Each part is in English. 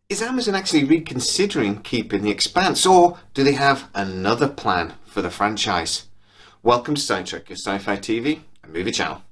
Is Amazon actually reconsidering keeping The Expanse, or do they have another plan for the franchise? Welcome to Sci Trek, your sci-fi TV and movie channel.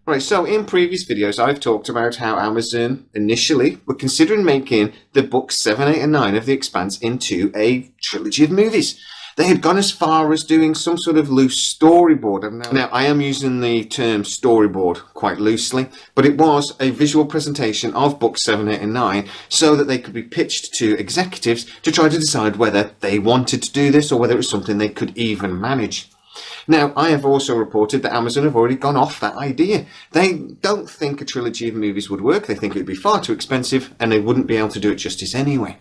Right, so in previous videos I've talked about how Amazon initially were considering making the books 7, 8 and 9 of The Expanse into a trilogy of movies. They had gone as far as doing some sort of loose storyboard. Now, I am using the term storyboard quite loosely, but it was a visual presentation of books 7, 8 and 9 so that they could be pitched to executives to try to decide whether they wanted to do this or whether it was something they could even manage. Now, I have also reported that Amazon have already gone off that idea. They don't think a trilogy of movies would work. They think it would be far too expensive and they wouldn't be able to do it justice anyway.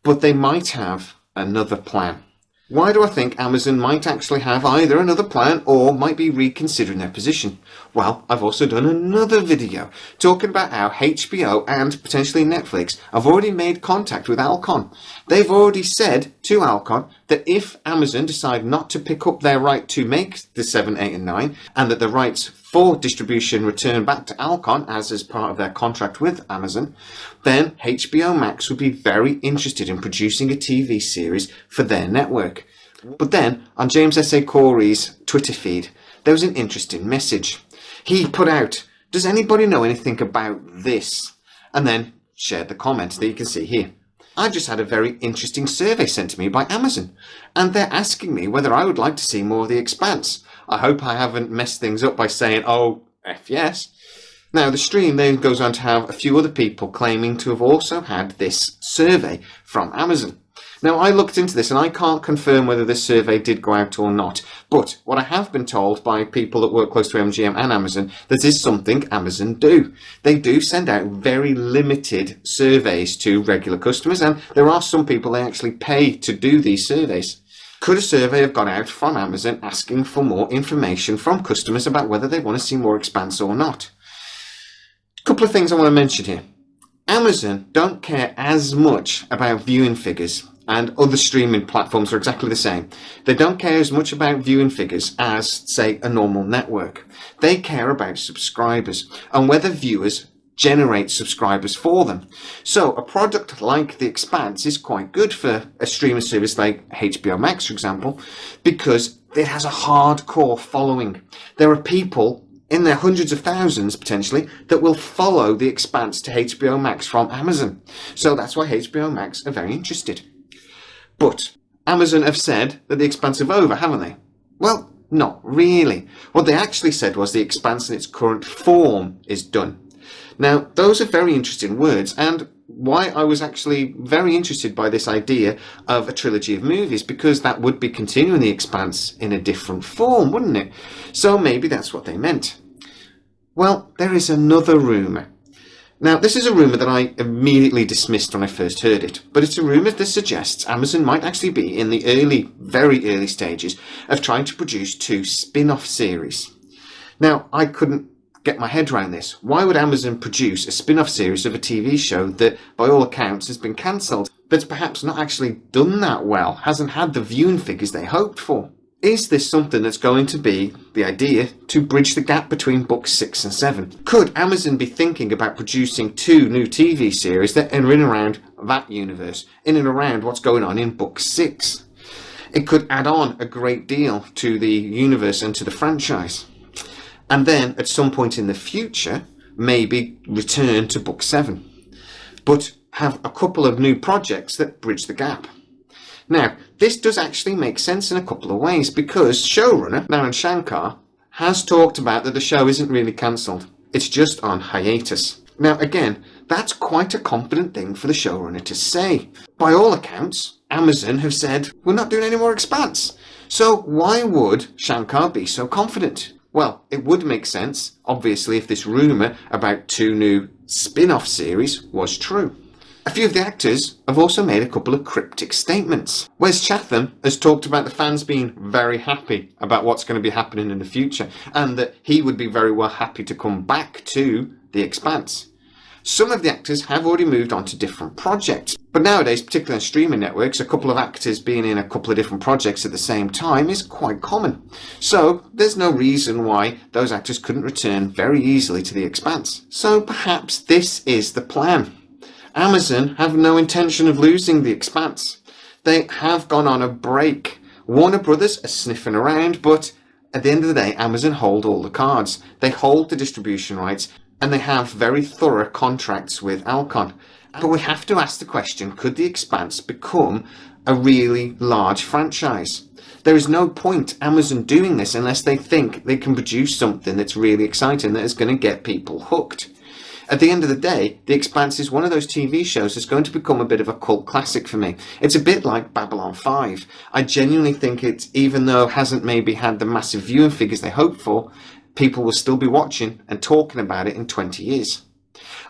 But they might have another plan. Why do I think Amazon might actually have either another plan or might be reconsidering their position? Well, I've also done another video talking about how HBO and potentially Netflix have already made contact with Alcon. They've already said to Alcon that if Amazon decide not to pick up their right to make the 7, 8 and 9 and that the rights for distribution return back to Alcon as part of their contract with Amazon, then HBO Max would be very interested in producing a TV series for their network. But then, on James S.A. Corey's Twitter feed, there was an interesting message. He put out, "Does anybody know anything about this?" and then shared the comment that you can see here. I just had a very interesting survey sent to me by Amazon, and they're asking me whether I would like to see more of The Expanse. I hope I haven't messed things up by saying, oh, F yes. Now, the stream then goes on to have a few other people claiming to have also had this survey from Amazon. Now, I looked into this and I can't confirm whether this survey did go out or not, but what I have been told by people that work close to MGM and Amazon, that is something Amazon do. They do send out very limited surveys to regular customers, and there are some people they actually pay to do these surveys. Could a survey have gone out from Amazon asking for more information from customers about whether they want to see more Expanse or not? A couple of things I want to mention here. Amazon don't care as much about viewing figures, and other streaming platforms are exactly the same. They don't care as much about viewing figures as, say, a normal network. They care about subscribers and whether viewers generate subscribers for them. So a product like The Expanse is quite good for a streaming service like HBO Max, for example, because it has a hardcore following. There are people in their hundreds of thousands, potentially, that will follow The Expanse to HBO Max from Amazon. So that's why HBO Max are very interested. But Amazon have said that The Expanse are over, haven't they? Well, not really. What they actually said was The Expanse in its current form is done. Now, those are very interesting words, and why I was actually very interested by this idea of a trilogy of movies, because that would be continuing The Expanse in a different form, wouldn't it? So maybe that's what they meant. Well, there is another rumour. Now, this is a rumour that I immediately dismissed when I first heard it, but it's a rumour that suggests Amazon might actually be in the early, very early stages of trying to produce 2 spin-off series. Now, I couldn't get my head around this. Why would Amazon produce a spin-off series of a TV show that, by all accounts, has been cancelled, that's perhaps not actually done that well, hasn't had the viewing figures they hoped for? Is this something that's going to be the idea to bridge the gap between books 6 and 7? Could Amazon be thinking about producing 2 new TV series that are in and around that universe, in and around what's going on in book 6? It could add on a great deal to the universe and to the franchise. And then, at some point in the future, maybe return to book 7. But have a couple of new projects that bridge the gap. Now, this does actually make sense in a couple of ways, because showrunner Naran Shankar has talked about that the show isn't really cancelled. It's just on hiatus. Now, again, that's quite a confident thing for the showrunner to say. By all accounts, Amazon have said, we're not doing any more Expanse. So why would Shankar be so confident? Well, it would make sense, obviously, if this rumour about 2 new spin-off series was true. A few of the actors have also made a couple of cryptic statements. Wes Chatham has talked about the fans being very happy about what's going to be happening in the future, and that he would be very well happy to come back to The Expanse. Some of the actors have already moved on to different projects, but nowadays, particularly on streaming networks, a couple of actors being in a couple of different projects at the same time is quite common. So there's no reason why those actors couldn't return very easily to The Expanse. So perhaps this is the plan. Amazon have no intention of losing The Expanse. They have gone on a break. Warner Brothers are sniffing around, but at the end of the day, Amazon hold all the cards. They hold the distribution rights, and they have very thorough contracts with Alcon. But we have to ask the question, could The Expanse become a really large franchise? There is no point Amazon doing this unless they think they can produce something that's really exciting that is going to get people hooked. At the end of the day, The Expanse is one of those TV shows that's going to become a bit of a cult classic for me. It's a bit like Babylon 5. I genuinely think it, even though it hasn't maybe had the massive viewing figures they hoped for, people will still be watching and talking about it in 20 years.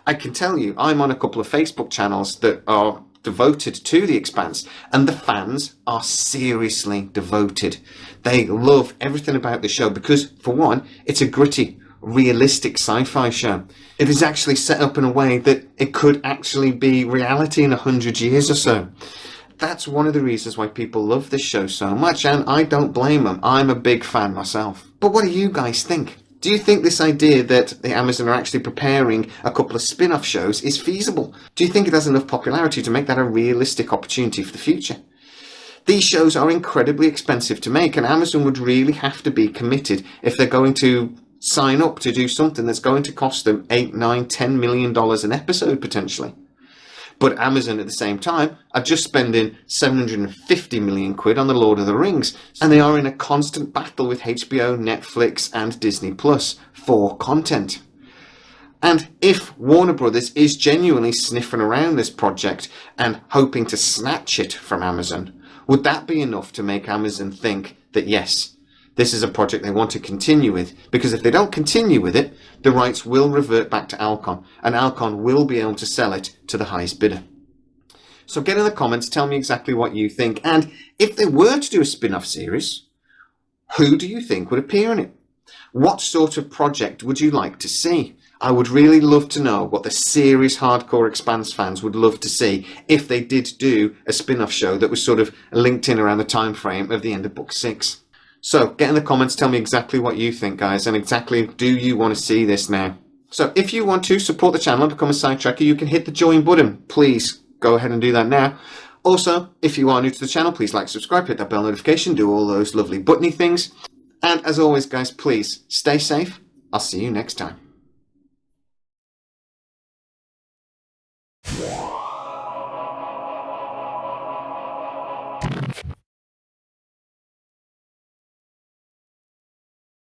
I can tell you, I'm on a couple of Facebook channels that are devoted to The Expanse, and the fans are seriously devoted. They love everything about the show because, for one, it's a gritty, realistic sci-fi show. It is actually set up in a way that it could actually be reality in 100 years or so. That's one of the reasons why people love this show so much, and I don't blame them. I'm a big fan myself. But what do you guys think? Do you think this idea that the Amazon are actually preparing a couple of spin-off shows is feasible? Do you think it has enough popularity to make that a realistic opportunity for the future? These shows are incredibly expensive to make, and Amazon would really have to be committed if they're going to sign up to do something that's going to cost them $8, $9, $10 million an episode potentially. But Amazon at the same time are just spending 750 million quid on The Lord of the Rings, and they are in a constant battle with HBO, Netflix and Disney Plus for content. And if Warner Brothers is genuinely sniffing around this project and hoping to snatch it from Amazon, would that be enough to make Amazon think that yes, this is a project they want to continue with? Because if they don't continue with it, the rights will revert back to Alcon, and Alcon will be able to sell it to the highest bidder. So get in the comments, tell me exactly what you think, and if they were to do a spin-off series, who do you think would appear in it? What sort of project would you like to see? I would really love to know what the serious hardcore Expanse fans would love to see if they did do a spin-off show that was sort of linked in around the time frame of the end of book 6. So get in the comments, tell me exactly what you think, guys, and exactly do you want to see this now? So if you want to support the channel and become a sidetracker, you can hit the join button. Please go ahead and do that now. Also, if you are new to the channel, please like, subscribe, hit that bell notification, do all those lovely buttony things. And as always, guys, please stay safe. I'll see you next time.